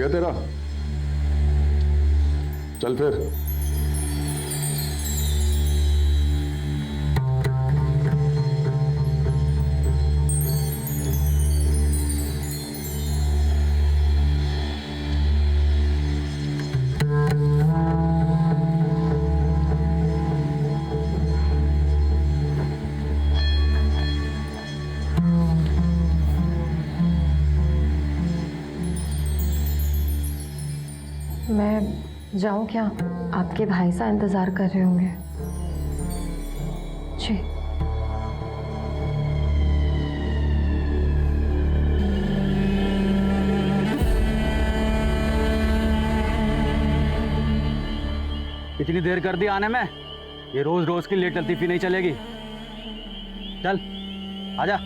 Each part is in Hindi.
गया तेरा? चल फिर। मैं जाऊं क्या? आपके भाई साहब इंतजार कर रहे होंगे। जी। इतनी देर कर दी आने में? ये रोज रोज की लेट लतीफी नहीं चलेगी। चल आजा।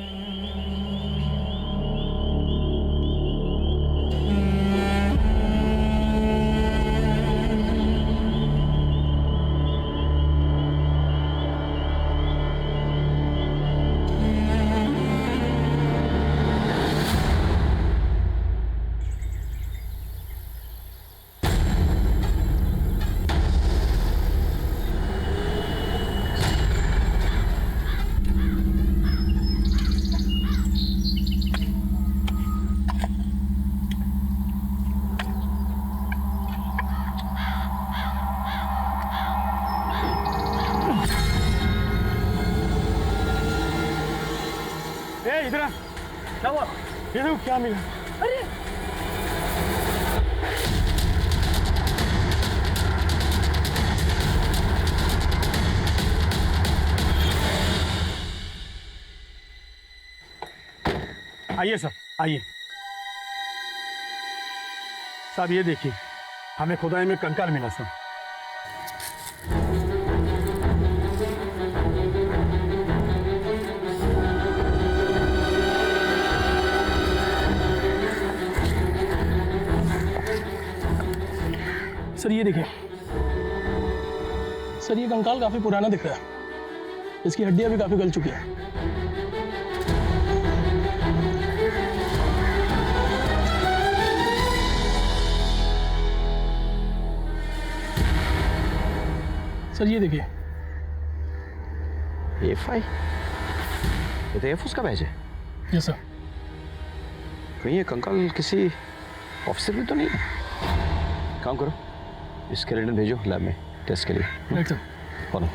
इधर क्या हुआ? ये देखो क्या मिला। अरे आइए सर, आइए। साहब ये देखिए, हमें खुदाई में कंकाल मिला सर। सर ये देखिए, सर ये कंकाल काफी पुराना दिख रहा है। इसकी हड्डियां भी काफी गल चुकी हैं। सर ये देखिए, ये तो एयरफोर्स का बैच है। Yes sir. कहीं ये कंकाल किसी ऑफिसर भी तो नहीं है? काम करो, स्केलेटन भेजो लैब में टेस्ट के लिए। Right sir. फॉलो।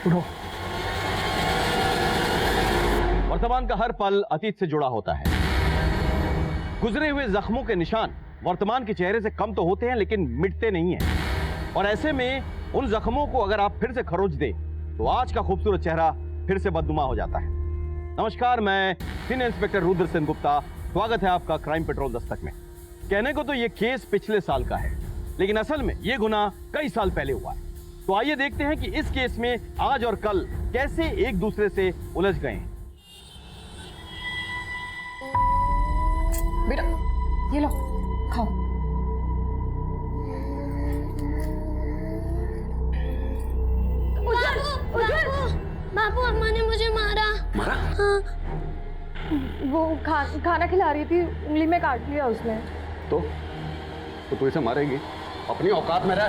उठो। वर्तमान का हर पल अतीत से जुड़ा होता है। गुजरे हुए जख्मों के निशान वर्तमान के चेहरे से कम तो होते हैं लेकिन मिटते नहीं हैं। और ऐसे में उन जख्मों को अगर आप फिर से खरोच दें तो आज का खूबसूरत चेहरा फिर से बदनुमा हो जाता है। नमस्कार, मैं सीनियर इंस्पेक्टर रुद्र सेन गुप्ता। स्वागत है आपका क्राइम पेट्रोल दस्तक में। कहने को तो ये केस पिछले साल का है, लेकिन असल में ये गुनाह कई साल पहले हुआ है। तो आइए देखते हैं कि इस केस में आज और कल कैसे एक दूसरे से उलझ गए हैं। बेटा ये लो, खाओ। बाबू, अम्मा ने मुझे मारा। मारा? हाँ। वो खाना खिला रही थी, उंगली में काट लिया उसने। तो तू इसे मारेगी? अपनी औकात में रह।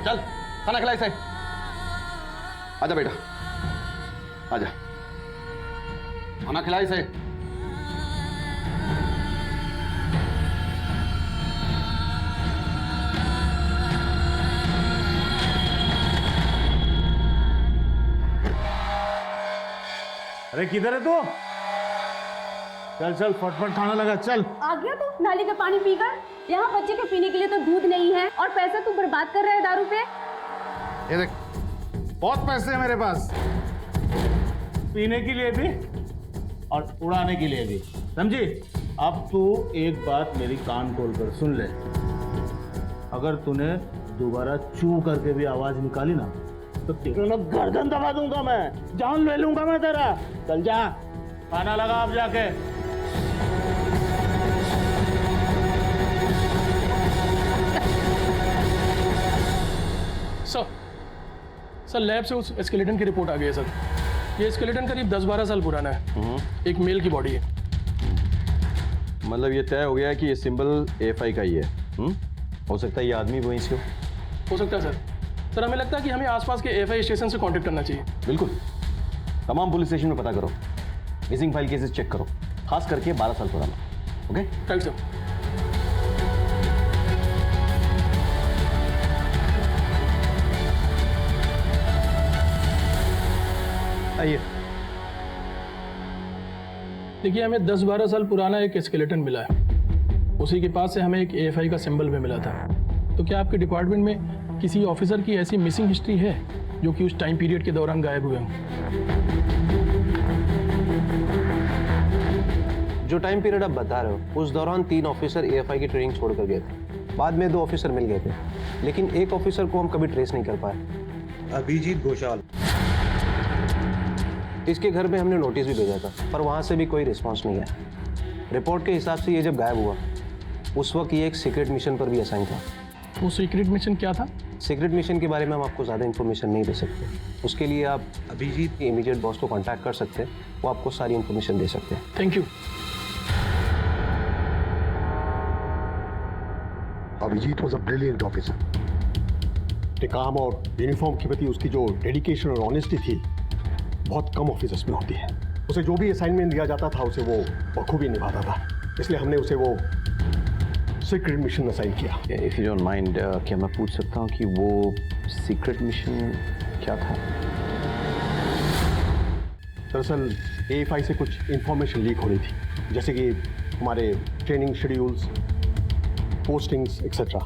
चल खाना खिला इसे। आजा बेटा, आजा, खाना खिला इसे। अरे किधर है तू? चल चल फटफट खाना लगा, चल। आ गया तू नाली का पानी पीकर? यहाँ बच्चे के पीने के लिए तो दूध नहीं है और पैसा तू बर्बाद कर रहा है दारू पे। ये देख, बहुत पैसे हैं मेरे पास, पीने के लिए भी और उड़ाने के लिए भी, समझी? अब तू एक बात मेरी कान खोल कर सुन ले। अगर तूने दोबारा चू करके भी आवाज निकाली ना तो तेरे ना गर्दन दबा दूंगा मैं, जान ले लूंगा मैं तेरा। चल जा, खाना लगा अब जाके। सर लैब से उस स्केलेटन की रिपोर्ट आ गई है सर। ये स्केलेटन करीब 10-12 साल पुराना है। एक मेल की बॉडी है। मतलब ये तय हो गया कि ये सिंबल AFI का ही है। हो सकता है ये आदमी वहीं से हो सकता है सर। सर हमें लगता है कि हमें आसपास के AFI स्टेशन से कांटेक्ट करना चाहिए। बिल्कुल, तमाम पुलिस स्टेशन में पता करो, मिसिंग फाइल केसेस चेक करो, खास करके 12 साल पुराना। Okay, right sir. आइए। देखिए, हमें 10-12 साल पुराना एक स्केलेटन मिला है। उसी के पास से हमें एक AFI का सिंबल भी मिला था। तो क्या आपके डिपार्टमेंट में किसी ऑफिसर की ऐसी मिसिंग हिस्ट्री है जो कि उस टाइम पीरियड के दौरान गायब हुए हों? जो टाइम पीरियड आप बता रहे हो, उस दौरान 3 ऑफिसर AFI की ट्रेनिंग छोड़कर गए थे। बाद में 2 ऑफिसर मिल गए थे, लेकिन एक ऑफिसर को हम कभी ट्रेस नहीं कर पाए। अभिजीत घोषाल। इसके घर में हमने नोटिस भी भेजा था, पर वहाँ से भी कोई रिस्पॉन्स नहीं आया। रिपोर्ट के हिसाब से ये जब गायब हुआ, उस वक्त ये एक सीक्रेट मिशन पर भी असाइन था। वो सीक्रेट मिशन क्या था? सीक्रेट मिशन के बारे में हम आपको ज़्यादा इन्फॉर्मेशन नहीं दे सकते। उसके लिए आप अभिजीत के इमीडिएट बॉस को कांटेक्ट कर सकते हैं, वो आपको सारी इन्फॉर्मेशन दे सकते हैं। Thank you. Abhijeet was a brilliant officer. काम और यूनिफॉर्म के प्रति उसकी जो डेडिकेशन और ऑनेस्टी थी, बहुत कम ऑफिसर्स में होती है। उसे जो भी असाइनमेंट दिया जाता था, उसे वो बखूबी निभाता था। इसलिए हमने उसे वो सीक्रेट मिशन असाइन किया। इफ यू डोंट माइंड, क्या मैं पूछ सकता हूँ कि वो सीक्रेट मिशन क्या था? दरअसल AFI से कुछ इंफॉर्मेशन लीक हो रही थी, जैसे कि हमारे ट्रेनिंग शेड्यूल्स, पोस्टिंग्स एक्सेट्रा।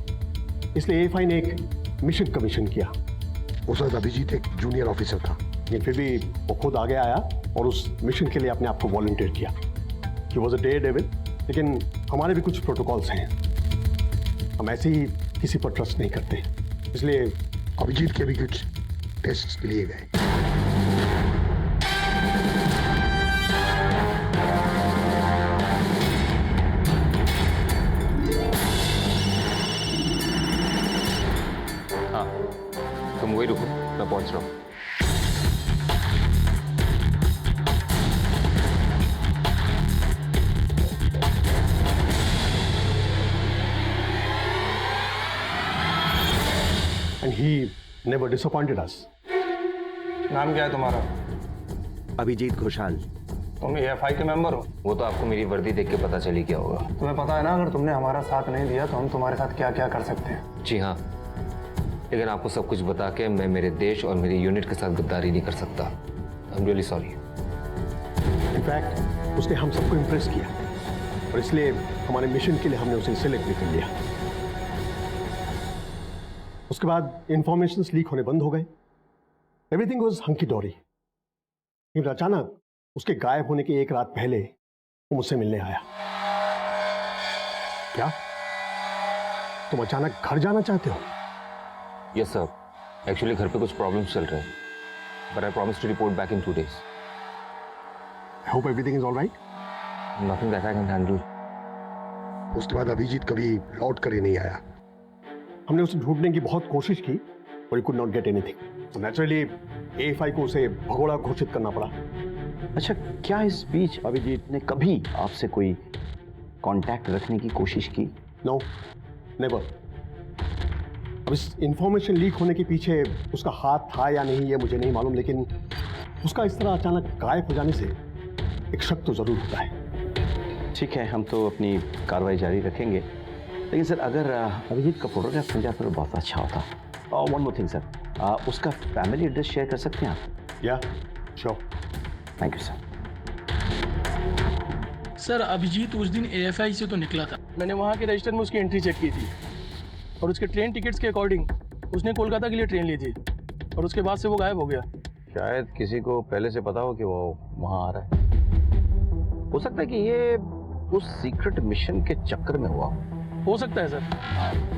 इसलिए AFI ने एक मिशन कमीशन किया। उस वक्त अभिजीत एक जूनियर ऑफिसर था, लेकिन फिर भी वो खुद आगे आया और उस मिशन के लिए अपने आप को वॉलंटियर किया। He was a daredevil, लेकिन हमारे भी कुछ प्रोटोकॉल्स हैं। हम ऐसे ही किसी पर ट्रस्ट नहीं करते, इसलिए अभिजीत के भी कुछ टेस्ट लिए गए। हाँ, तुम वही रुको, मैं पहुंच रहा हूँ। And he never disappointed us. नाम क्या है तुम्हारा? अभिजीत घोषाल। तुम AFI के मेंबर हो? वो तो आपको मेरी वर्दी देख के पता चली क्या होगा। तुम्हें पता है ना, अगर तुमने हमारा साथ नहीं दिया तो हम तुम्हारे साथ क्या क्या कर सकते हैं। जी हाँ, लेकिन आपको सब कुछ बता के मैं मेरे देश और मेरी यूनिट के साथ गद्दारी नहीं कर सकता। I am really sorry. In fact उसने हम सबको इम्प्रेस किया और इसलिए हमारे मिशन के लिए हमने उसे सिलेक्ट भी कर लिया। उसके बाद इंफॉर्मेशंस लीक होने बंद हो गए। एवरीथिंग वाज हंकी डोरी। लेकिन अचानक उसके गायब होने के 1 रात पहले वो मुझसे मिलने आया। क्या तुम अचानक घर जाना चाहते हो? यस सर, एक्चुअली घर पे कुछ प्रॉब्लम्स चल रहे हैं, but I promise to report back in 2 days। I hope everything is alright. Nothing that I can handle. उसके बाद अभिजीत कभी लौट कर ही नहीं आया। हमने उसे ढूंढने की बहुत कोशिश की और could not get anything. Naturally AFI को उसे भगोड़ा घोषित करना पड़ा। अच्छा, क्या इस बीच अभिजीत ने कभी आपसे कोई कांटेक्ट रखने की कोशिश की? No, never. अब इस इंफॉर्मेशन लीक होने के पीछे उसका हाथ था या नहीं ये मुझे नहीं मालूम, लेकिन उसका इस तरह अचानक गायब हो जाने से एक शक तो जरूर होता है। ठीक है, हम तो अपनी कार्रवाई जारी रखेंगे, लेकिन सर अगर अभिजीत का फोटोग्राफ मिल जाता तो बहुत अच्छा होता। और वन मोर थिंग सर, उसका फैमिली एड्रेस शेयर कर सकते हैं आप? Yeah sure. Thank you sir. Sir Abhijeet उस दिन AFI से तो निकला था। मैंने वहाँ के रजिस्टर में उसकी एंट्री चेक की थी और उसके ट्रेन टिकट्स के अकॉर्डिंग उसने कोलकाता के लिए ट्रेन ली थी और उसके बाद से वो गायब हो गया। शायद किसी को पहले से पता हो कि वो वहाँ आ रहा है। हो सकता है कि ये उस सीक्रेट मिशन के चक्कर में हुआ हो सकता है सर।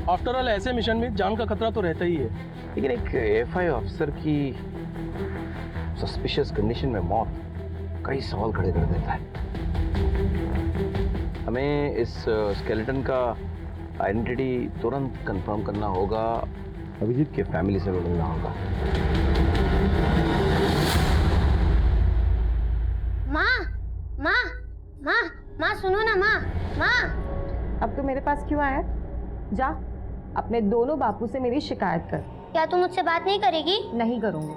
आफ्टर ऑल ऐसे मिशन में जान का खतरा तो रहता ही है। लेकिन एक AFI ऑफिसर की सस्पिशियस कंडीशन में मौत कई सवाल खड़े कर देता है। हमें इस स्केलेटन का आइडेंटिटी तुरंत कंफर्म करना होगा, अभिजीत के फैमिली से मिलना होगा। माँ, माँ, माँ, माँ सुनो ना माँ, माँ। अब तो मेरे पास क्यों आया? जा अपने दोनों बापू से मेरी शिकायत कर। क्या तू मुझसे बात नहीं करेगी? नहीं करूंगी।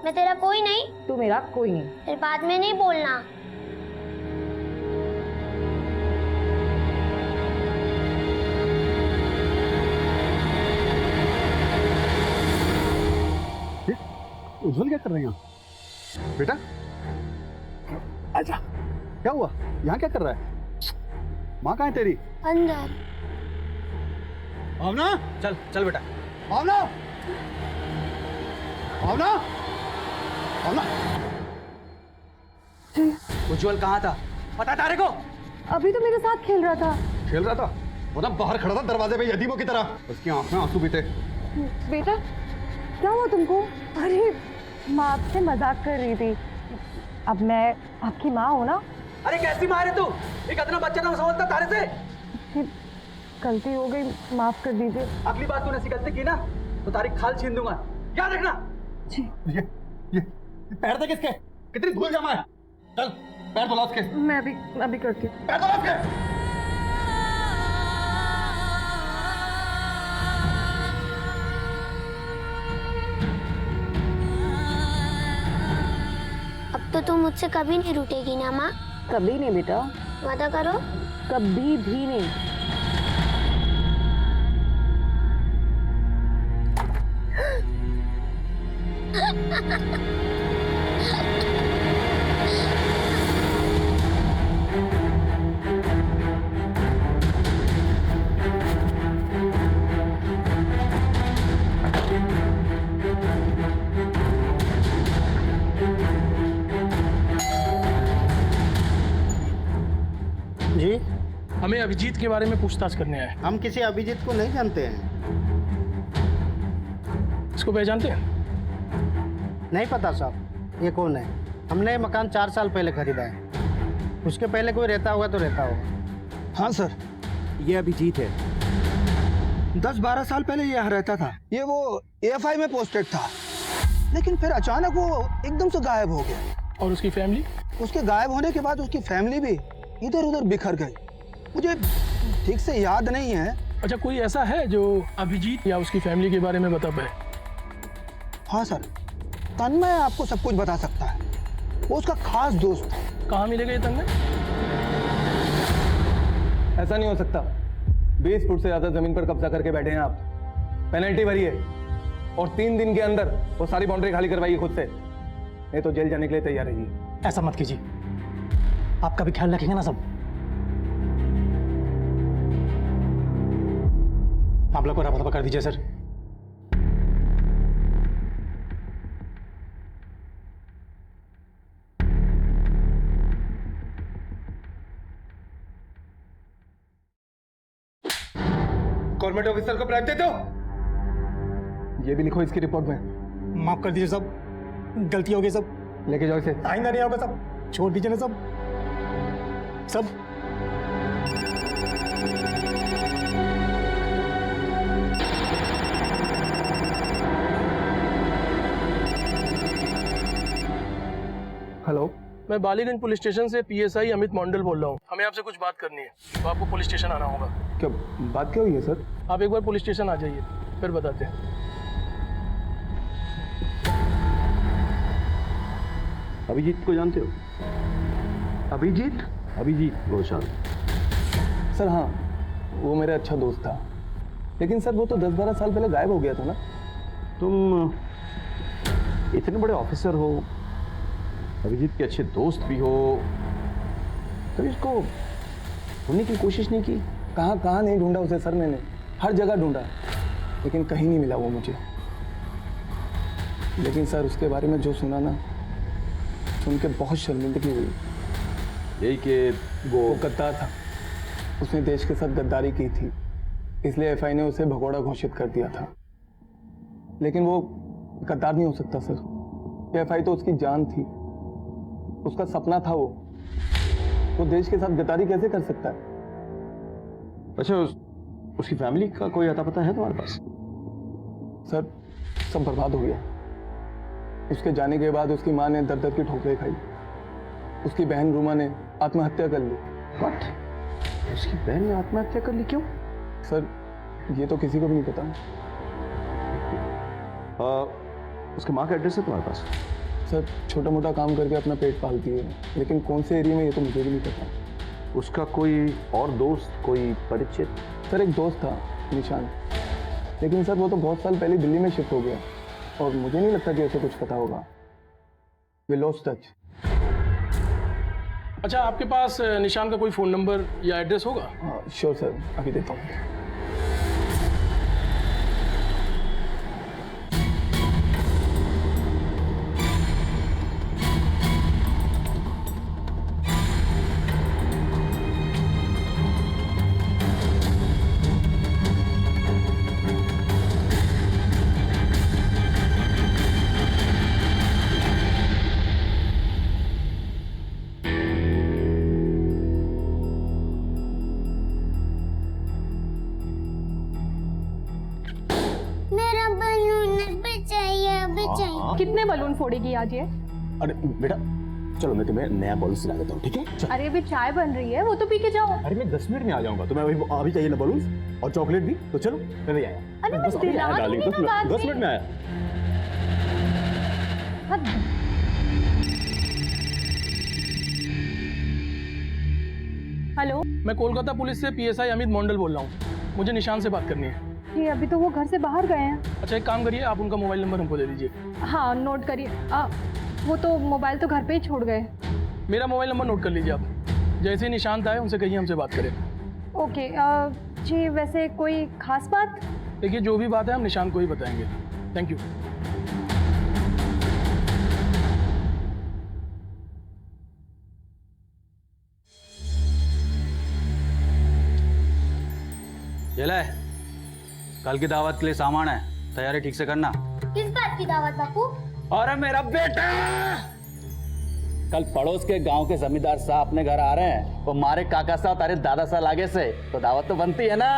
मैं तेरा कोई नहीं? तू मेरा कोई नहीं। फिर बाद में नहीं बोलना। उज्जवल क्या कर रहे हैं यहाँ? बेटा आजा, क्या हुआ? यहाँ क्या कर रहा है? माँ कहाँ है तेरी? अंदर। भावना, चल चल बेटा। भावना, भावना, भावना। उज्जवल कहाँ था? पता तारे को? अभी तो मेरे साथ खेल रहा था। खेल रहा था? वो ना बाहर खड़ा था दरवाजे पे यतीमों की तरह, उसकी आंख में आंसू बीते। बेटा क्या हुआ तुमको? अरे माँ आपसे मजाक कर रही थी। अब मैं आपकी माँ हूँ ना। अरे कैसी माँ है तू? एक इतना बच्चा ना समझता तारे से। गलती हो गई, माफ कर दीजिए। अगली बार तूने ऐसी गलती की ना तो तारी खाल छीन दूंगा, याद रखना। जी। ये पैर थे किसके? कितनी धूल जमा है? चल पैर धुला उसके। मैं अभी करती हूँ। पैर धुला उसके। अब तो तुम मुझसे कभी नहीं रूठेगी ना माँ? कभी नहीं बेटा। वादा करो। कभी भी नहीं। जी, हमें अभिजीत के बारे में पूछताछ करने आए। हम किसी अभिजीत को नहीं जानते हैं। इसको पहचानते हैं? नहीं पता साहब, ये कौन है? हमने ये मकान 4 साल पहले खरीदा है। उसके पहले कोई रहता होगा तो रहता होगा। हाँ सर, ये अभिजीत है। 10-12 साल पहले ये यहाँ रहता था। ये वो AFI में पोस्टेड था, लेकिन फिर अचानक वो एकदम से गायब हो गया। और उसकी फैमिली? उसके गायब होने के बाद उसकी फैमिली भी इधर उधर बिखर गई। मुझे ठीक से याद नहीं है। अच्छा, कोई ऐसा है जो अभिजीत या उसकी फैमिली के बारे में बता पाए? हाँ सर, तन्मय आपको सब कुछ बता सकता है। वो उसका खास दोस्त था। कहाँ मिलेगा ये तन्मय? ऐसा नहीं हो सकता। 20 फुट से ज्यादा जमीन पर कब्जा करके बैठे हैं आप। पेनल्टी भरी है और 3 दिन के अंदर वो सारी बाउंड्री खाली करवाइए खुद से, नहीं तो जेल जाने के लिए तैयार रहिए। ऐसा मत कीजिए, आपका भी ख्याल रखेंगे ना सब। आप लोग को रफा दफा कर दीजिए सर। गवर्नमेंट ऑफिसर को ब्राइब देते हो? ये भी लिखो इसकी रिपोर्ट में। माफ कर दीजिए सब, गलती हो गई सब। लेके जाओ इसे। आइंदा नहीं होगा सब, छोड़ दीजिए ना सब। हेलो, मैं बालीगंज पुलिस स्टेशन से PSI अमित मंडल बोल रहा हूँ। हमें आपसे कुछ बात करनी है, तो आपको पुलिस स्टेशन आना होगा। क्या बात क्या हुई है सर? आप एक बार पुलिस स्टेशन आ जाइए, फिर बताते हैं। अभिजीत को जानते हो? अभिजीत घोषाल। सर हाँ, वो मेरा अच्छा दोस्त था, लेकिन सर वो तो 10-12 साल पहले गायब हो गया था ना। तुम इतने बड़े ऑफिसर हो, अभिजीत के अच्छे दोस्त भी हो, कभी इसको ढूंढने की कोशिश नहीं की? कहाँ नहीं ढूंढा उसे सर, मैंने हर जगह ढूंढा, लेकिन कहीं नहीं मिला वो मुझे। लेकिन सर उसके बारे में जो सुना ना, सुन के बहुत शर्मिंदगी हुई। यही कि वो गद्दार था, उसने देश के साथ गद्दारी की थी, इसलिए FI ने उसे भगोड़ा घोषित कर दिया था। लेकिन वो गद्दार नहीं हो सकता सर। FI तो उसकी जान थी, उसका सपना था। वो देश के साथ गद्दारी कैसे कर सकता है? अच्छा, उसकी फैमिली का कोई अता पता है तुम्हारे पास? सर सब बर्बाद हो गया। उसके जाने के बाद उसकी माँ ने दर दर की ठोकरें खाई, उसकी बहन रूमा ने आत्महत्या कर ली। What? उसकी बहन ने आत्महत्या कर ली, क्यों? सर ये तो किसी को भी नहीं पता। उसके माँ का एड्रेस है तुम्हारे पास? सर छोटा मोटा काम करके अपना पेट पालती है, लेकिन कौन से एरिया में ये तो मुझे भी नहीं पता। उसका कोई और दोस्त, कोई परिचित? सर एक दोस्त था निशान, लेकिन सर वो तो बहुत साल पहले दिल्ली में शिफ्ट हो गया और मुझे नहीं लगता कि उसे कुछ पता होगा। We lost touch. अच्छा, आपके पास निशान का कोई फ़ोन नंबर या एड्रेस होगा? श्योर सर, अभी देता हूँ। कितने बलून फोड़ेगी आज ये? अरे बेटा चलो मैं तुम्हें नया बॉल सिला देता हूँ, ठीक है? चल। अरे अभी चाय बन रही है, वो तो पी के जाओ। अरे मैं 10 मिनट में आ जाऊंगा, तो मैं अभी चाहिए ना बलून और चॉकलेट भी, तो चलो मैं भी आया। अरे मैं दिला दूंगी ना बाद में। 10 मिनट में आया। हेलो, मैं कोलकाता पुलिस से PSI अमित मंडल बोल रहा हूँ। मुझे निशान से बात करनी है। ये अभी तो वो घर से बाहर गए हैं। अच्छा एक काम करिए, आप उनका मोबाइल नंबर हमको दे दीजिए। हाँ नोट करिए। वो तो मोबाइल तो घर पे ही छोड़ गए। मेरा मोबाइल नंबर नोट कर लीजिए आप। जैसे ही निशांत आए उनसे कहिए हमसे बात करें। ओके। जी वैसे कोई खास बात? देखिए जो भी बात है हम निशांत को ही बताएंगे। Thank you. ये ले, कल की दावत के लिए सामान है, तैयारी ठीक से करना। किस बात की दावत बापू? अरे मेरा बेटा, कल पड़ोस के गांव के जमींदार साहब अपने घर आ रहे हैं। वो मारे काका साहब तारे दादा साहब आगे से, तो दावत तो बनती है ना।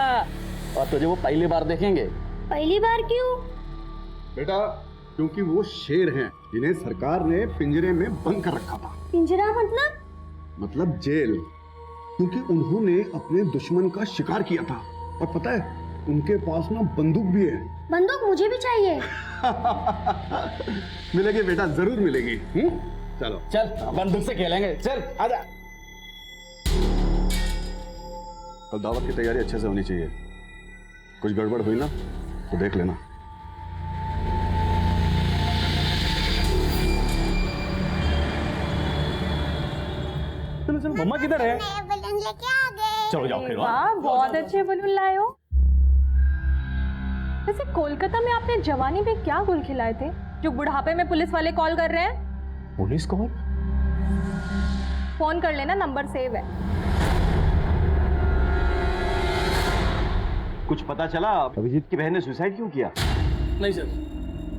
और तुझे वो पहली बार देखेंगे। पहली बार क्यों? बेटा क्योंकि वो शेर हैं जिन्हें सरकार ने पिंजरे में बंद कर रखा था। पिंजरा मतलब जेल, क्योंकि उन्होंने अपने दुश्मन का शिकार किया था। और पता है उनके पास ना बंदूक भी है। बंदूक मुझे भी चाहिए। मिलेगी बेटा, जरूर मिलेगी। चलो चल बंदूक से खेलेंगे, चल आजा। कल दावत की तैयारी अच्छे से होनी चाहिए, कुछ गड़बड़ हुई ना तो देख लेना। चलो मम्मा किधर है? बलून लेके आ गए। चलो जाओ खेलो। वाह बहुत अच्छे बलून लाए हो। वैसे कोलकाता में आपने जवानी में क्या गुल खिलाए थे जो बुढ़ापे में पुलिस वाले कॉल कर रहे हैं? Police call? फोन कर लेना, नंबर सेव है। कुछ पता चला अभिजीत की बहन ने सुसाइड क्यों किया? नहीं सर,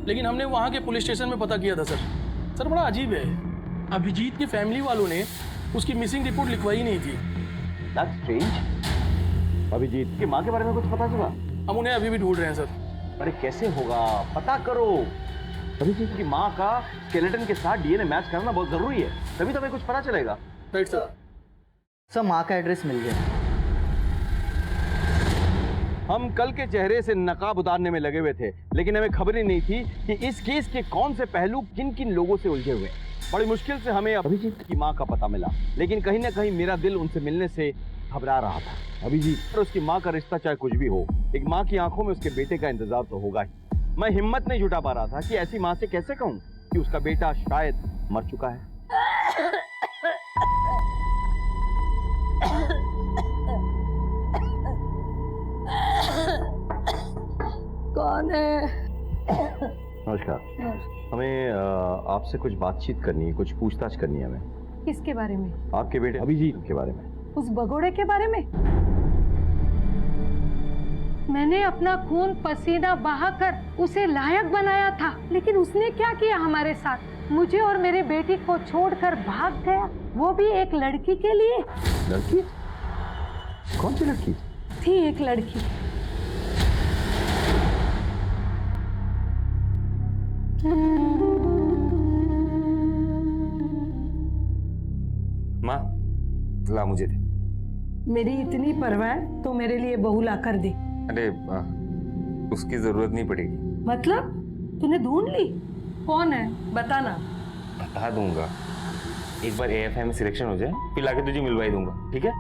लेकिन हमने वहाँ के पुलिस स्टेशन में पता किया था सर। सर बड़ा अजीब है, अभिजीत की फैमिली वालों ने उसकी मिसिंग रिपोर्ट लिखवाई नहीं थी। That's strange। अभिजीत की माँ के बारे में कुछ पता चला? हम उन्हें अभी भी ढूंढ रहे हैं सर। अरे कैसे होगा, पता करो। अभिजीत की माँ का स्केलेटन के साथ DNA मैच करना बहुत जरूरी है, तभी तो हमें कुछ पता चलेगा। Right sir. सर माँ का एड्रेस मिल गया। हम कल के चेहरे से नकाब उतारने में लगे हुए थे, लेकिन हमें खबर ही नहीं थी कि इस केस के कौन से पहलू किन किन लोगों से उलझे हुए। बड़ी मुश्किल से हमें अभिजीत की माँ का पता मिला, लेकिन कहीं ना कहीं मेरा दिल उनसे मिलने से घबरा रहा था। अभिजीत और उसकी माँ का रिश्ता चाहे कुछ भी हो, एक माँ की आंखों में उसके बेटे का इंतजार तो होगा ही। मैं हिम्मत नहीं जुटा पा रहा था कि ऐसी माँ से कैसे कहूँ कि उसका बेटा शायद मर चुका है। कौन है? नमस्कार। हमें आपसे कुछ बातचीत करनी है, कुछ पूछताछ करनी है हमें। किसके बारे में? आपके बेटे अभिजीत के बारे में। उस भगोड़े के बारे में? मैंने अपना खून पसीना बहाकर उसे लायक बनाया था, लेकिन उसने क्या किया हमारे साथ? मुझे और मेरे बेटी को छोड़कर भाग गया, वो भी एक लड़की के लिए। लड़की? कौन सी लड़की? थी एक लड़की। माँ ला मुझे दे। मेरी इतनी परवाह है तो मेरे लिए बहू ला कर दे। अरे उसकी जरूरत नहीं पड़ेगी। मतलब तूने ढूंढ ली? कौन है बताना। बता दूंगा, एक बार AFI में सिलेक्शन हो जाए फिर लाके तुझे मिलवाई दूंगा, ठीक है?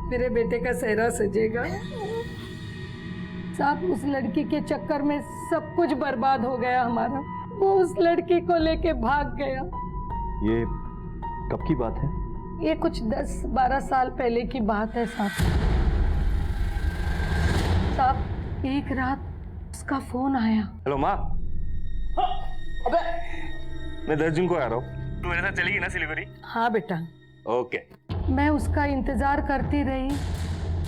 मेरे बेटे का सेहरा सजेगा। साहब उस लड़की के चक्कर में सब कुछ बर्बाद हो गया हमारा। वो उस लड़की को लेके भाग गया। ये कब की बात है? ये कुछ 10-12 साल पहले की बात है साहब। साहब एक रात उसका फोन आया। हेलो माँ। अबे मैं 10 जून को आ रहा हूँ, तू मेरे साथ चलेगी ना सिलीगुड़ी? हाँ बेटा। ओके। मैं उसका इंतजार करती रही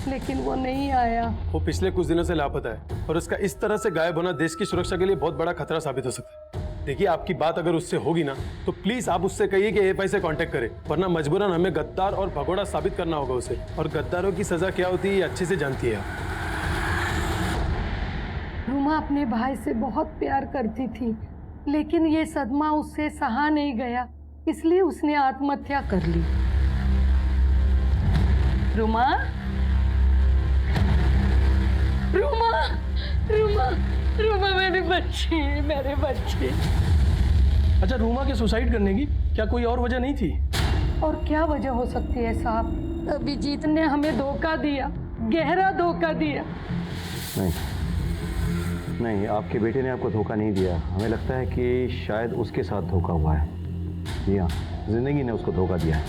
लेकिन वो नहीं आया। वो पिछले कुछ दिनों से लापता है और उसका इस तरह से गायब होना देश की सुरक्षा के लिए बहुत बड़ा खतरा साबित हो सकता है। देखिए आपकी बात अगर उससे होगी ना तो प्लीज आप उससे कहिए कि AFI से कांटेक्ट करे, वरना मजबूरन हमें गद्दार और भगोड़ा साबित करना होगा उसे। और गद्दारों की सजा क्या होती है ये अच्छे से जानती है आप। रूमा अपने भाई से बहुत प्यार करती थी लेकिन ये सदमा उससे सहा नहीं गया, इसलिए उसने आत्महत्या कर ली। रूमा, रूमा, रूमा, रूमा मेरे बच्चे। अच्छा, रूमा के सुसाइड करने की क्या कोई और वजह नहीं थी? और क्या वजह हो सकती है साहब? अभिजीत ने हमें धोखा दिया, गहरा धोखा दिया। नहीं, आपके बेटे ने आपको धोखा नहीं दिया। हमें लगता है कि शायद उसके साथ धोखा हुआ है। जी हाँ, जिंदगी ने उसको धोखा दिया है।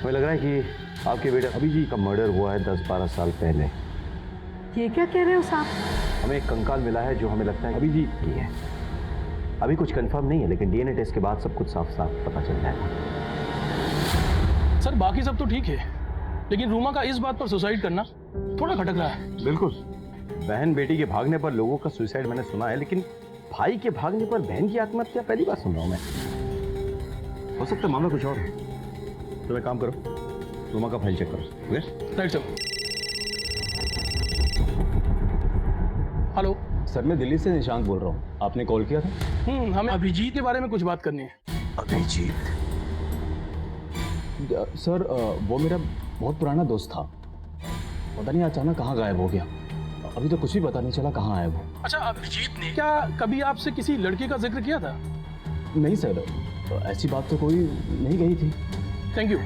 हमें लग रहा है कि आपके बेटे अभिजीत का मर्डर हुआ है 10-12 साल पहले। ये क्या कह रहे हो साहब? हमें एक कंकाल मिला है जो हमें लगता है अभिजीत की है। अभी कुछ कंफर्म नहीं है लेकिन DNA टेस्ट के बाद सब कुछ साफ साफ पता चल जाएगा। सर बाकी सब तो ठीक है लेकिन रूमा का इस बात पर सुसाइड करना थोड़ा खटक रहा है। बिल्कुल, बहन बेटी के भागने पर लोगों का सुसाइड मैंने सुना है, लेकिन भाई के भागने पर बहन की आत्महत्या पहली बार सुन रहा हूं मैं। हो सकता है मामला कुछ और है। तो मैं काम करो, रूमा का फाइल चेक करो। Right sir. हेलो सर, मैं दिल्ली से निशांत बोल रहा हूँ। आपने कॉल किया था? हमें अभिजीत के बारे में कुछ बात करनी है। अभिजीत? सर वो मेरा बहुत पुराना दोस्त था, पता नहीं अचानक कहाँ गायब हो गया। अभी तो कुछ भी पता नहीं चला कहाँ है वो। अच्छा, अभिजीत ने क्या कभी आपसे किसी लड़के का जिक्र किया था? नहीं सर, ऐसी बात तो कोई नहीं कही थी। Thank you.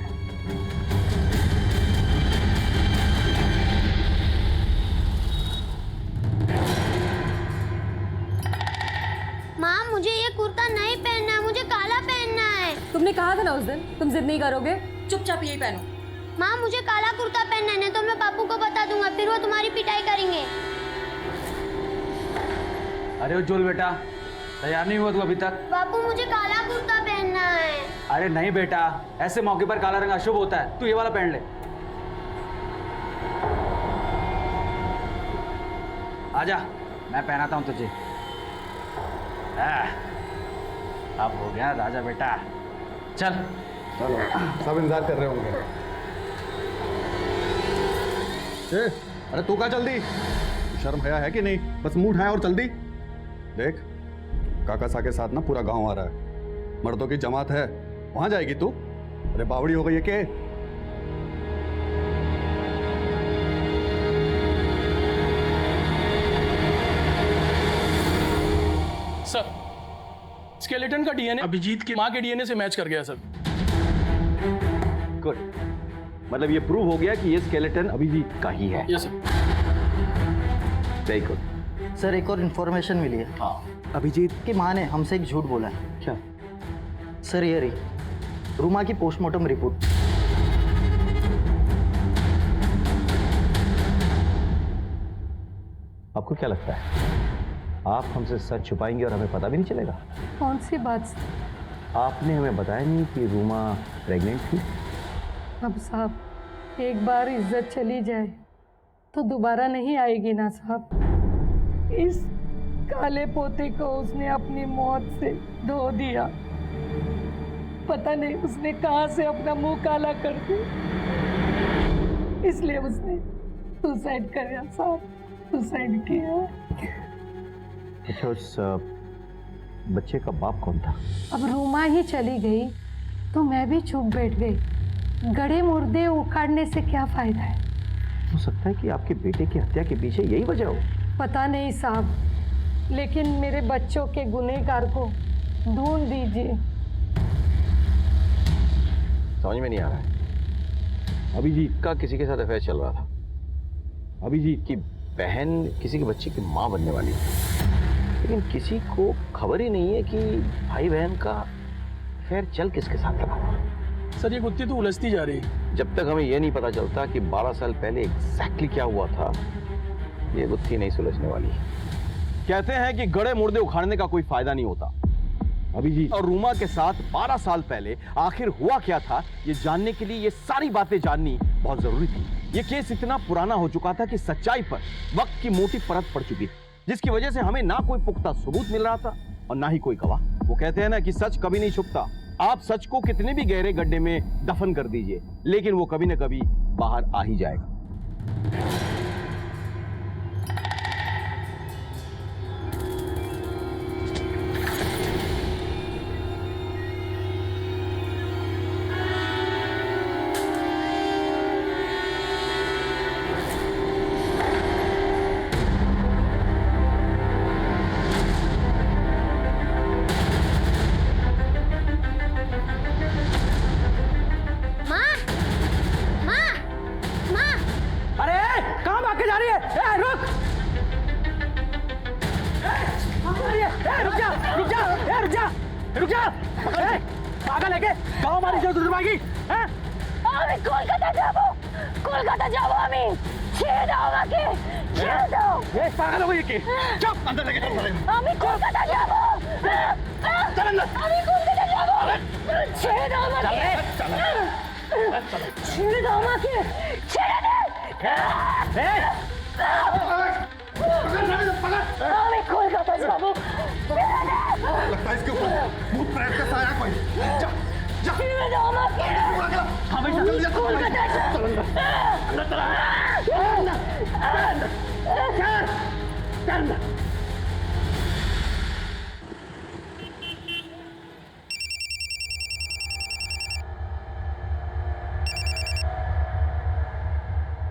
माँ मुझे ये कुर्ता नहीं पहनना है, मुझे काला पहनना है। तुमने कहा था ना उस दिन तुम जिद नहीं करोगे, चुपचाप यही पहनो। माँ मुझे काला कुर्ता पहनना है, नहीं तो मैं पापू को बता दूंगा, फिर वो तुम्हारी पिटाई करेंगे। अरे उज्जवल बेटा, तैयार नहीं हुआ तू अभी तक? पापू मुझे काला कुर्ता पहनना है। अरे नहीं बेटा, ऐसे मौके पर काला रंग अशुभ होता है, तू ये वाला पहन ले। आजा, मैं पहनाता हूँ तुझे। अब हो गया राजा बेटा, चल। चलो, सब इंतजार कर रहे होंगे। अरे तू कहाँ जल्दी? शर्म हया है कि नहीं? बस मुंह उठाया और चल दी। देख, काका सा के साथ ना पूरा गांव आ रहा है, मर्दों की जमात है, वहां जाएगी तू? अरे बावड़ी हो गई है के? सर, स्केलेटन का DNA अभिजीत की माँ के DNA से मैच कर गया सर। गुड, मतलब ये प्रूव हो गया कि ये स्केलेटन अभिजीत का ही है। Yes sir. Very good. Sir एक और इन्फॉर्मेशन मिली है। हाँ, अभिजीत की माँ ने हमसे एक झूठ बोला है। क्या? सर ये रही रूमा की पोस्टमार्टम रिपोर्ट। आपको क्या लगता है आप हमसे सच छुपाएंगे और हमें पता भी नहीं चलेगा? कौन सी बात? आपने हमें बताया नहीं कि रूमा प्रेग्नेंट थी। अब साहब एक बार इज्जत चली जाए तो दोबारा नहीं आएगी ना साहब। इस काले पोते को उसने अपनी मौत से धो दिया। पता नहीं उसने कहां से अपना मुंह काला कर दिया, इसलिए उसने सुसाइड किया साहब, सुसाइड किया। अच्छा, उस बच्चे का बाप कौन था? अब रूमा ही चली गई तो मैं भी चुप बैठ गई। गड़े मुर्दे उखाड़ने से क्या फायदा है? हो सकता है कि आपके बेटे की हत्या के पीछे यही वजह हो। पता नहीं साहब, लेकिन मेरे बच्चों के गुनहगार को ढूंढ दीजिए। समझ में नहीं आ रहा है। अभिजीत का किसी के साथ अफेयर चल रहा था। अभिजीत की बहन किसी के बच्चे की मां बनने वाली है, लेकिन किसी को खबर ही नहीं है कि भाई बहन का अफेयर चल किसके साथ रहा हुआ। सर ये गुत्थी तो उलझती जा रही है। जब तक हमें यह नहीं पता चलता कि 12 साल पहले एग्जैक्टली क्या हुआ था, ये गुत्थी नहीं सुलझने वाली। कहते हैं कि गड़े मुर्दे उखाड़ने का कोई फायदा नहीं होता। अभिजीत और रूमा के साथ 12 साल पहले आखिर हुआ क्या था, ये जानने के लिए ये सारी बातें जाननी बहुत जरूरी थी। ये केस इतना पुराना हो चुका था कि सच्चाई पर वक्त की मोटी परत पड़ चुकी थी, जिसकी वजह से हमें ना कोई पुख्ता सबूत मिल रहा था और ना ही कोई गवाह। वो कहते हैं ना कि सच कभी नहीं छुपता। आप सच को कितने भी गहरे गड्ढे में दफन कर दीजिए, लेकिन वो कभी ना कभी बाहर आ ही जाएगा।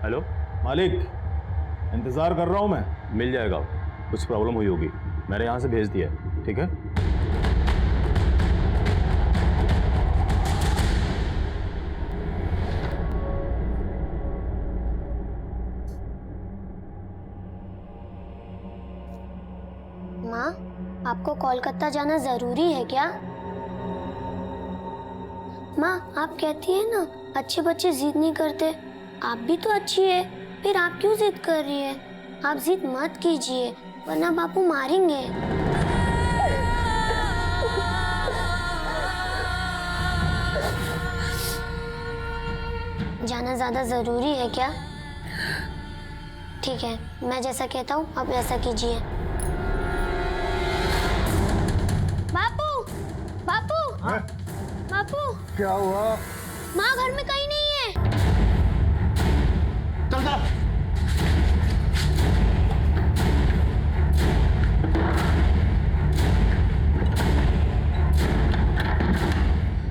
हेलो मालिक, इंतजार कर रहा हूं मैं। मिल जाएगा, कुछ प्रॉब्लम हुई होगी, मैंने यहां से भेज दिया है। ठीक है। माँ, आपको कोलकाता जाना जरूरी है क्या? माँ, आप कहती है ना अच्छे बच्चे जिद नहीं करते। आप भी तो अच्छी है, फिर आप क्यों जिद कर रही है? आप जिद मत कीजिए, वरना बापू मारेंगे। जाना ज्यादा जरूरी है क्या? ठीक है, मैं जैसा कहता हूँ आप वैसा कीजिए। बापू, बापू, बापू, क्या हुआ? माँ घर में कहीं नहीं है। चल जा।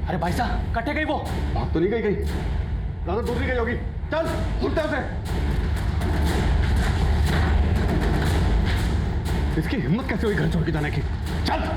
अरे भाई साहब, कटे गई वो। बात तो नहीं गई, ज्यादा दूर नहीं गई होगी। चल उल्टा से। इसकी हिम्मत कैसे हुई घर छोड़ के जाने की? चल।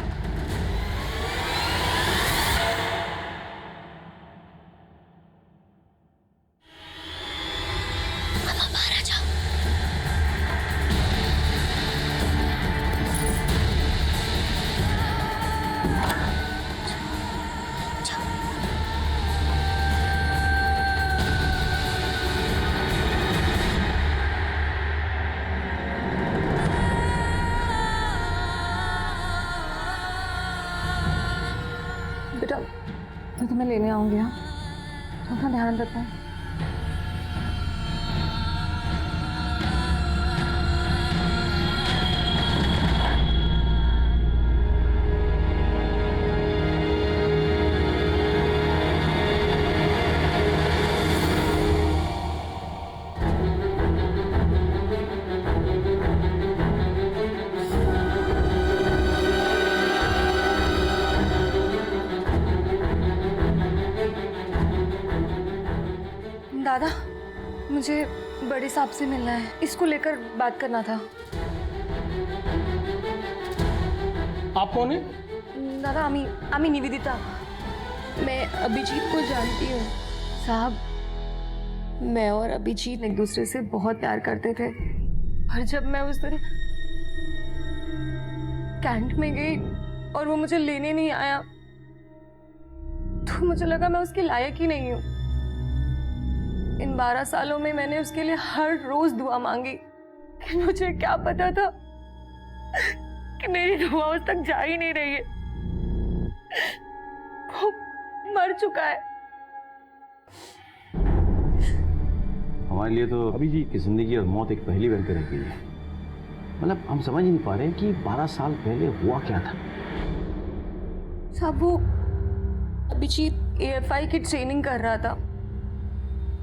बेटा, मैं तुम्हें लेने आऊंगी। हाँ, अपना ध्यान रखना। दादा, मुझे बड़े साहब से मिलना है, इसको लेकर बात करना था। आप कौन है? दादा, आमी निवेदिता। मैं अभिजीत को जानती हूँ। साहब, मैं और अभिजीत एक दूसरे से बहुत प्यार करते थे, और जब मैं उस दिन कैंट में गई और वो मुझे लेने नहीं आया, तो मुझे लगा मैं उसके लायक ही नहीं हूँ। इन 12 सालों में मैंने उसके लिए हर रोज दुआ मांगी, कि मुझे क्या पता था कि मेरी दुआ उस तक जा ही नहीं रही है। वो मर चुका है। हमारे लिए तो अभिजीत की जिंदगी और मौत एक पहेली बनकर रह गई है। मतलब हम समझ ही नहीं पा रहे कि 12 साल पहले हुआ क्या था। साहब, वो अभिजीत AFI की ट्रेनिंग कर रहा था।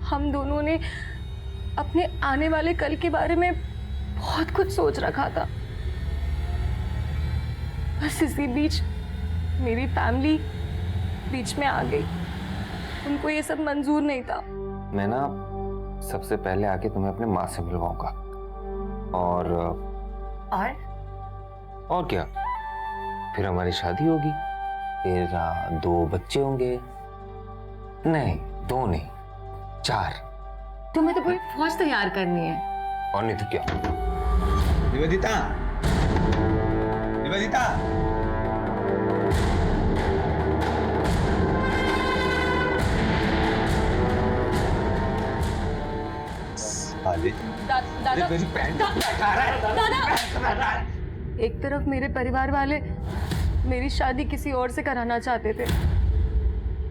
हम दोनों ने अपने आने वाले कल के बारे में बहुत कुछ सोच रखा था। बस इसी बीच मेरी फैमिली बीच में आ गई। उनको ये सब मंजूर नहीं था। मैं ना सबसे पहले आके तुम्हें अपने माँ से मिलवाऊंगा, और क्या, फिर हमारी शादी होगी, फिर 2 बच्चे होंगे। नहीं, 2 नहीं, 4। तुम्हें तो पूरी फौज तैयार करनी है। और नहीं तो क्या। निवेदिता, निवेदिता, एक तरफ मेरे परिवार वाले मेरी शादी किसी और से कराना चाहते थे,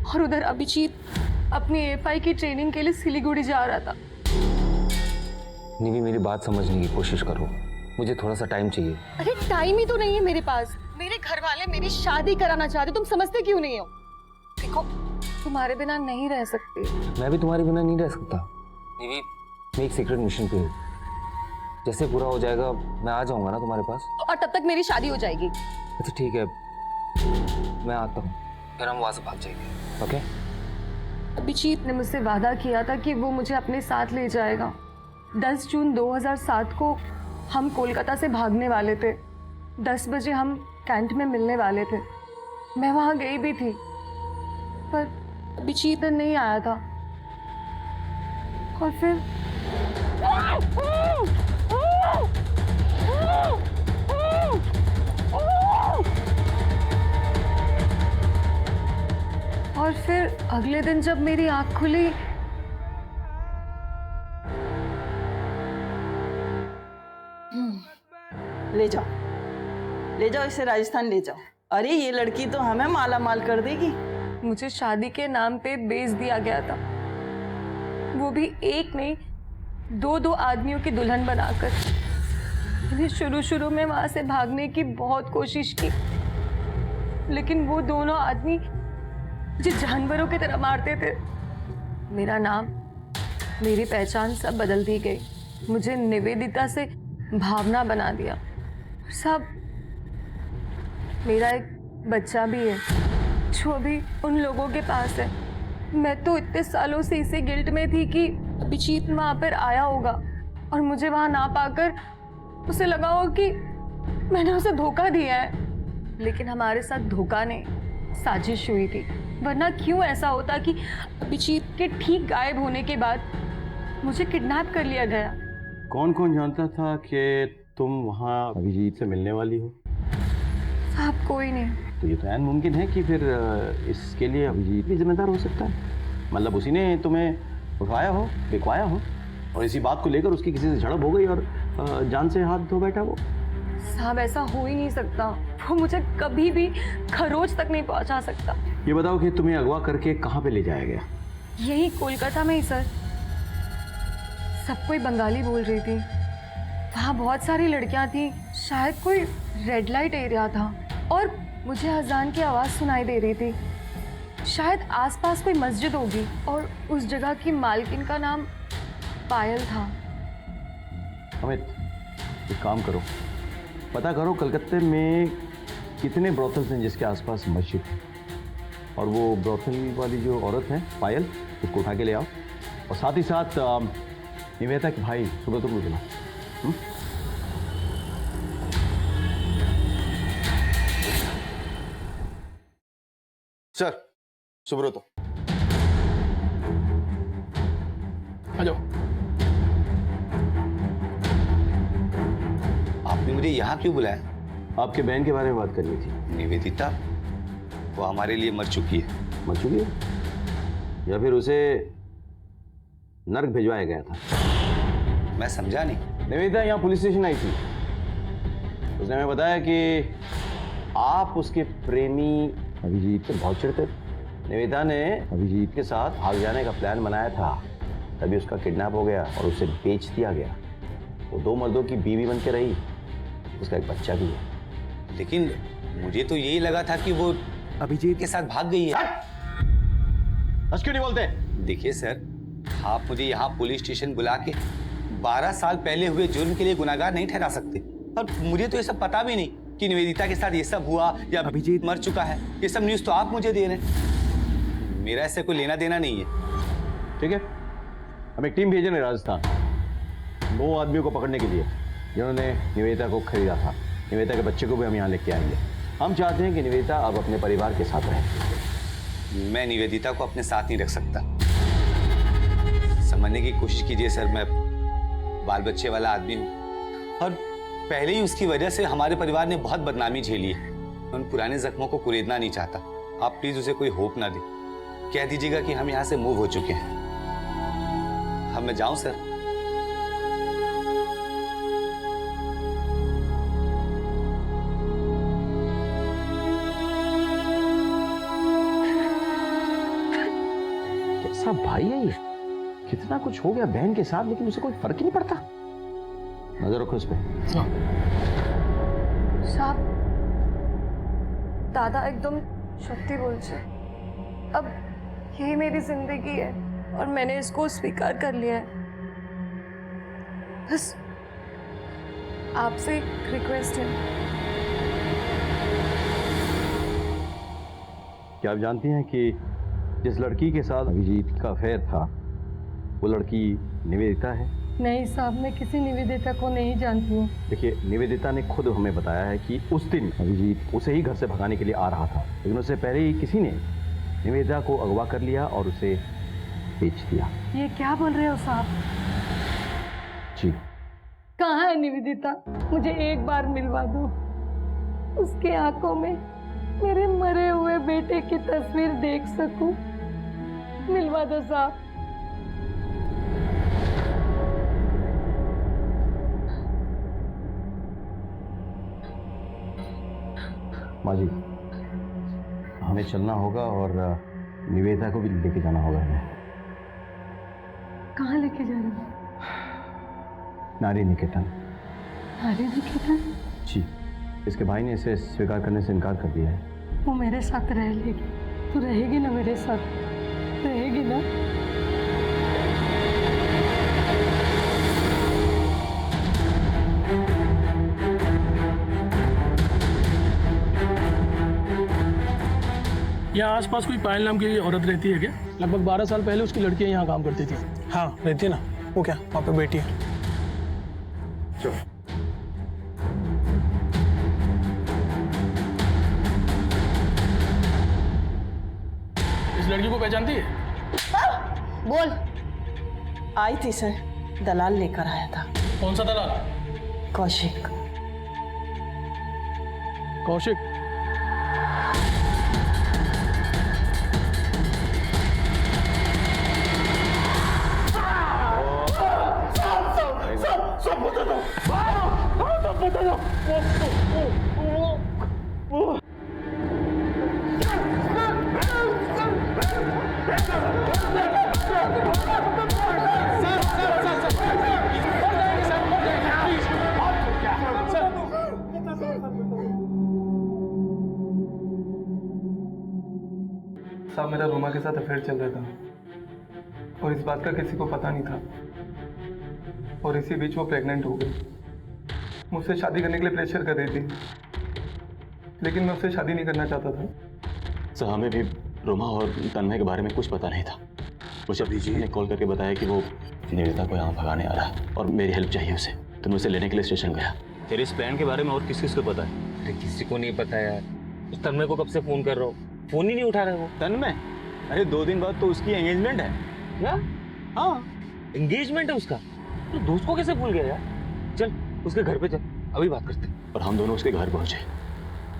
और उधर अभिजीत अपनी AFI की ट्रेनिंग के लिए सिलीगुड़ी जा रहा था। निवी, मेरी बात समझने की कोशिश करो, मुझे थोड़ा सा टाइम चाहिए। अरे टाइम ही तो नहीं है मेरे पास। मेरे घर वाले मेरी शादी कराना चाहते, तुम समझते क्यों नहीं हो? देखो, तुम्हारे बिना नहीं रह सकती। मैं भी तुम्हारे बिना नहीं रह सकता। निवी, मैं एक सीक्रेट मिशन पे हूँ, जैसे पूरा हो जाएगा मैं आ जाऊंगा ना तुम्हारे पास, और तब तक मेरी शादी हो जाएगी। अच्छा ठीक है, मैं आता हूँ, फिर हम वहां से भाग जाएंगे। ओके? अभिजीत ने मुझसे वादा किया था कि वो मुझे अपने साथ ले जाएगा। 10 जून 2007 को हम कोलकाता से भागने वाले थे। 10 बजे हम कैंट में मिलने वाले थे। मैं वहां गई भी थी, पर अभिजीत नहीं आया था। और फिर अगले दिन जब मेरी आंख खुली, ले जाओ इसे राजस्थान ले जाओ। अरे ये लड़की तो हमें माला माल कर देगी। मुझे शादी के नाम पे बेच दिया गया था, वो भी एक नहीं 2 आदमियों की दुल्हन बनाकर। मैंने शुरू में वहां से भागने की बहुत कोशिश की, लेकिन वो दोनों आदमी मुझे जानवरों की तरह मारते थे। मेरा नाम, मेरी पहचान सब बदल दी गई। मुझे निवेदिता से भावना बना दिया। सब, मेरा एक बच्चा भी है जो अभी उन लोगों के पास है। मैं तो इतने सालों से इसे गिल्ट में थी कि अभिजीत वहां पर आया होगा और मुझे वहां ना पाकर उसे लगा हो कि मैंने उसे धोखा दिया है। लेकिन हमारे साथ धोखा नहीं, साजिश हुई थी। वरना क्यों ऐसा होता कि अभिजीत के ठीक गायब होने के बाद मुझे किडनैप कर लिया गया। कौन कौन जानता था कि तुम वहाँ अभिजीत से मिलने वाली हो? साहब, कोई नहीं। तो ये तो ऐन मुमकिन है कि फिर इसके लिए अभिजीत भी जिम्मेदार हो सकता है। मतलब उसी ने तुम्हें उठाया हो, बिकवाया हो, और इसी बात को लेकर उसकी किसी से झड़प हो गई और जान से हाथ धो बैठा वो। साहब, ऐसा हो ही नहीं सकता। वो मुझे कभी भी खरोच तक नहीं पहुंचा सकता। ये बताओ कि तुम्हें अगवा करके कहाँ पे ले जाया गया? यही कोलकाता में ही सर। सब कोई बंगाली बोल रही थी। वहाँ बहुत सारी लड़कियाँ थी। शायद कोई रेड लाइट एरिया था और मुझे अजान की आवाज़ सुनाई दे रही थी। शायद आसपास कोई मस्जिद होगी और उस जगह की मालकिन का नाम पायल था। अमित, एक काम करो, पता करो कलकत्ते में कितने ब्रोथल्स हैं जिसके आसपास मस्जिद है, और वो ब्रोथल वाली जो औरत है पायल, उसको उठा के ले आओ और साथ ही साथ निवेदिता के भाई सुब्रत को बुला। सर, सुब्रत आ जाओ। आपने मुझे यहाँ क्यों बुलाया? आपके बहन के बारे में बात करनी थी। निवेदिता, वो हमारे लिए मर चुकी है। मर चुकी है या फिर उसे नर्क भिजवाया गया था? मैं समझा नहीं। निवेदिता यहाँ पुलिस स्टेशन आई थी। उसने हमें बताया कि आप उसके प्रेमी अभिजीत से बहुत चिढ़ते थे। निवेदिता ने अभिजीत के साथ भाग जाने का प्लान बनाया था, तभी उसका किडनैप हो गया और उसे बेच दिया गया। वो 2 मर्दों की बीवी बन के रही, उसका एक बच्चा भी है। लेकिन मुझे तो यही लगा था कि वो अभिजीत के साथ भाग गई है। बस क्यों नहीं बोलते? देखिए सर, आप मुझे यहाँ पुलिस स्टेशन बुला के 12 साल पहले हुए जुर्म के लिए गुनाहगार नहीं ठहरा सकते। और मुझे तो ये सब पता भी नहीं कि निवेदिता के साथ ये सब हुआ या अभिजीत मर चुका है। ये सब न्यूज़ तो आप मुझे दे रहे हैं, मेरा इससे कोई लेना देना नहीं है। ठीक है, हम एक टीम भेजे हैं राजस्थान 2 आदमियों को पकड़ने के लिए जिन्होंने निवेदिता को खरीदा था। निवेदिता के बच्चे को भी हम यहाँ लेके आएंगे। हम चाहते हैं कि निवेदिता अब अपने परिवार के साथ रहे। मैं निवेदिता को अपने साथ नहीं रख सकता। समझने की कोशिश कीजिए सर, मैं बाल बच्चे वाला आदमी हूँ और पहले ही उसकी वजह से हमारे परिवार ने बहुत बदनामी झेली है। मैं उन पुराने जख्मों को कुरेदना नहीं चाहता। आप प्लीज उसे कोई होप ना दें। कह दीजिएगा कि हम यहाँ से मूव हो चुके हैं। अब मैं जाऊं सर? कैसा भाई है ये? कितना कुछ हो गया बहन के साथ, लेकिन उसे कोई फर्क ही नहीं पड़ता। नजर रखो इस पे। साहब, दादा एकदम सत्य बोल छे। अब यही मेरी जिंदगी है और मैंने इसको स्वीकार कर लिया है। बस आपसे एक रिक्वेस्ट है। क्या आप जानती हैं कि जिस लड़की के साथ अभिजीत का अफेयर था वो लड़की निवेदिता है? नहीं साहब, मैं किसी निवेदिता को नहीं जानती हूँ। देखिए, निवेदिता ने खुद हमें बताया है कि उस दिन अभिजीत उसे ही घर से भगाने के लिए आ रहा था, लेकिन उससे पहले ही किसी ने निवेदिता को अगवा कर लिया और उसे बेच दिया। ये क्या बोल रहे हो साहब? जी। कहाँ है निवेदिता? मुझे एक बार मिलवा दो। उसके आंखों में मेरे मरे हुए बेटे की तस्वीर देख सकूं। मिलवा दो साहब। माँ जी, हमें चलना होगा और निवेदिता को भी लेके जाना होगा। कहाँ लेके जा रहे हो? नारी निकेतन। नारी निकेतन? जी, इसके भाई ने इसे स्वीकार करने से इनकार कर दिया है। वो मेरे साथ रह लेगी। तू रहेगी ना मेरे साथ? रहेगी ना? यहाँ आसपास कोई पायल नाम की औरत रहती है क्या? लगभग 12 साल पहले उसकी लड़कियाँ यहाँ काम करती थी। हाँ रहती है ना। वो क्या वहाँ पे बेटी है? चलो। इस लड़की को पहचानती है? बोल। आई थी सर, दलाल लेकर आया था। कौन सा दलाल? कौशिक। कौशिक? साहब, मेरा रोमा के साथ अफेयर चल रहा था और इस बात का किसी को पता नहीं था और इसी बीच वो प्रेग्नेंट हो गई। मुझसे शादी करने के लिए प्रेशर कर रही थी, लेकिन मैं उससे शादी नहीं करना चाहता था। सर, हमें भी रोमा और तन्मय के बारे में कुछ पता नहीं था। मुझे अभी जी ने कॉल करके बताया कि वो निवेदिता को यहाँ भगाने आ रहा है और मेरी हेल्प चाहिए उसे, तो मैं उसे लेने के लिए स्टेशन गया। तेरे इस प्लान के बारे में और किस किस को पता है? अरे किसी को नहीं पता यार। उस तन्मय को कब से फोन कर रहा हूँ, फोन ही नहीं उठा रहे वो। तन्मय? अरे 2 दिन बाद तो उसकी एंगेजमेंट है। क्या? हाँ, एंगेजमेंट है उसका? तो दोस्त को कैसे भूल गया यार? चल उसके घर पे चल, अभी बात करते हैं। और हम दोनों उसके घर पहुंचे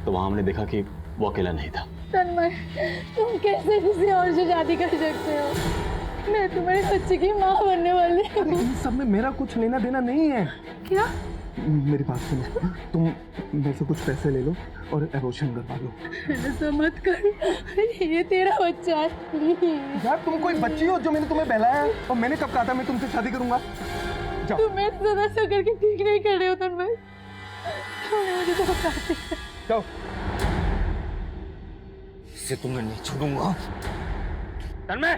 तो वहां हमने देखा कि वो अकेला नहीं था। तन्मय, तुम कैसे किसी और से शादी कर सकते हो? मैं तुम्हारे बच्चे की माँ बनने वाली हूँ। इन सब में मेरा कुछ लेना देना नहीं है। क्या? मेरी बात सुनो, तुम मेरे से कुछ पैसे ले लो और एबॉर्शन करवा लो। ऐसा मत कर, ये तेरा बच्चा है। प्लीज यार तुम कोई बच्ची हो जो मैंने तुम्हें बहलाया है? और मैंने कब कहा था मैं तुमसे शादी करूंगा? तुम मेरे साथ ऐसा करके ठीक नहीं कर रहे हो तन्मय। मुझे तो बताते जाओ। इससे तुम्हें नहीं छोड़ूंगा। तन्मय,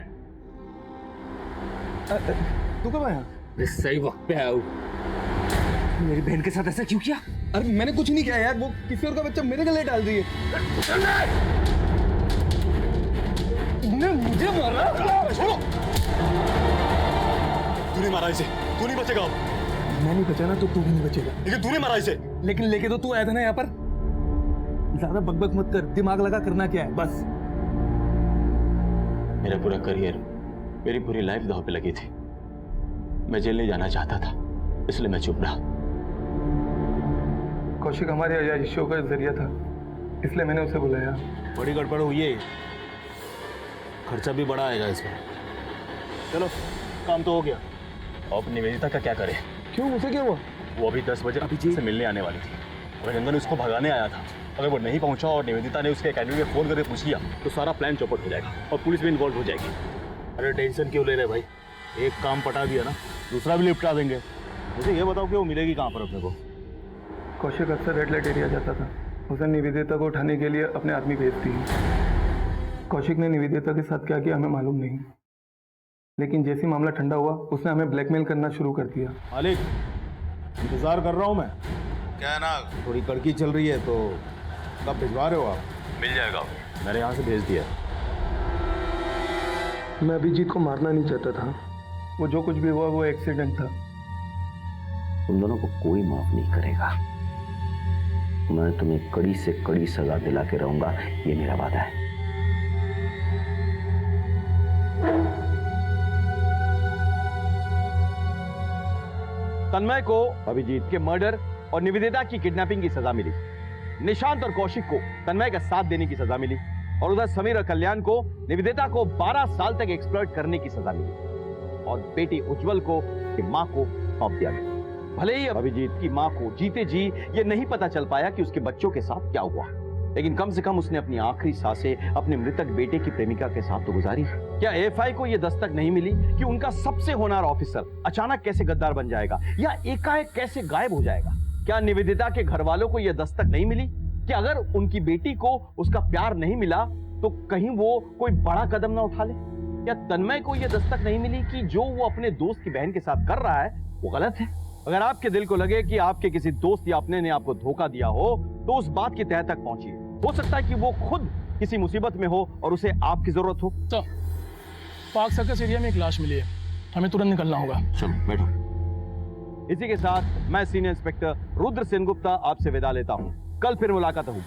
तू कब आया? मैं सही वक्त पे आया हूँ। मेरी बहन के साथ ऐसा क्यों किया? अरे मैंने कुछ नहीं किया यार, वो किसी और का बच्चा मेरे गले डाल दिए। तुमने मुझे मारा? छोड़ो। तूने मारा इसे, तू नहीं बचेगा। मैं नहीं बचा ना तो तू भी नहीं बचेगा। लेकिन तूने मारा इसे। लेकिन लेके तो तू आया था ना यहाँ पर। ज्यादा बकबक मत कर, दिमाग लगा करना क्या है बस। मेरा पूरा करियर, मेरी पूरी लाइफ दांव पे लगी थी। मैं जेल नहीं जाना चाहता था, इसलिए मैं चुप रहा। कौशिक हमारे आयाशियों का जरिया था, इसलिए मैंने उसे बुलाया। बड़ी गड़बड़ हुई है, खर्चा भी बड़ा आएगा इसमें। चलो काम तो हो गया। अब निवेदिता का क्या करें? क्यों, उसे क्या हुआ? वो अभी 10 बजे अभिजीत से मिलने आने वाली थी और रंगन उसको भगाने आया था। अगर वो नहीं पहुंचा और निवेदिता ने उसके अकेडमी में फोन करके पूछ लिया तो सारा प्लान चौपट हो जाएगा और पुलिस भी इन्वॉल्व हो जाएगी। अरे टेंशन क्यों ले रहे भाई, एक काम पटा दिया ना, दूसरा भी निपटा देंगे। मुझे ये बताओ कि वो मिलेगी कहाँ पर अपने को? कौशिक अक्सर रेड लाइट एरिया जाता था। उसे निवेदिता को उठाने के लिए अपने आदमी भेजती है। कौशिक ने निवेदिता के साथ क्या किया हमें मालूम नहीं, लेकिन जैसे मामला ठंडा हुआ उसने हमें ब्लैकमेल करना शुरू कर दिया। मालिक, इंतजार कर रहा हूँ मैं। क्या है ना, थोड़ी कड़की चल रही है तो कब भिजवा रहे हो आप? मिल जाएगा। मैंने यहाँ से भेज दिया। मैं अभिजीत को मारना नहीं चाहता था, वो जो कुछ भी हुआ वो एक्सीडेंट था। तुम दोनों को कोई माफ नहीं करेगा। मैं तुम्हें कड़ी से कड़ी सजा दिला के रहूंगा, ये मेरा वादा है। तन्मय को अभिजीत के मर्डर और निवेदिता की किडनैपिंग की सजा मिली। निशांत और कौशिक को तन्मय का साथ देने की सजा मिली और उधर समीर और कल्याण को निवेदिता को 12 साल तक एक्सप्लॉइट करने की सजा मिली और बेटी उज्जवल को उसकी मां को सौंप दिया गया। भले ही अभिजीत की मां को जीते जी ये नहीं पता चल पाया कि उसके बच्चों के साथ क्या हुआ, लेकिन कम से कम उसने अपनी आखिरी सांसें अपने मृतक बेटे की प्रेमिका के साथ तो गुजारी। क्या एएफआई को यह दस्तक नहीं मिली कि उनका सबसे होनहार ऑफिसर अचानक कैसे गद्दार बन जाएगा या एकाएक कैसे गायब हो जाएगा? क्या निवेदिता के घर वालों को यह दस्तक नहीं मिली कि अगर उनकी बेटी को उसका प्यार नहीं मिला तो कहीं वो कोई बड़ा कदम ना उठा ले? क्या तन्मय को यह दस्तक नहीं मिली कि जो वो अपने दोस्त की बहन के साथ कर रहा है वो गलत है? अगर आपके दिल को लगे कि आपके किसी दोस्त या अपने ने आपको धोखा दिया हो तो उस बात की तह तक पहुंचिए। हो सकता है कि वो खुद किसी मुसीबत में हो और उसे आपकी जरूरत हो। तो पार्क सर्कस एरिया में एक लाश मिली है, हमें तुरंत निकलना होगा। चलो बैठो। इसी के साथ मैं सीनियर इंस्पेक्टर रुद्र सेनगुप्ता आपसे विदा लेता हूं। कल फिर मुलाकात होगी,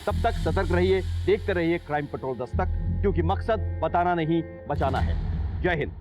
तब तक सतर्क रहिए, देखते रहिए क्राइम पेट्रोल दस्तक, क्योंकि मकसद बताना नहीं बचाना है। जय हिंद।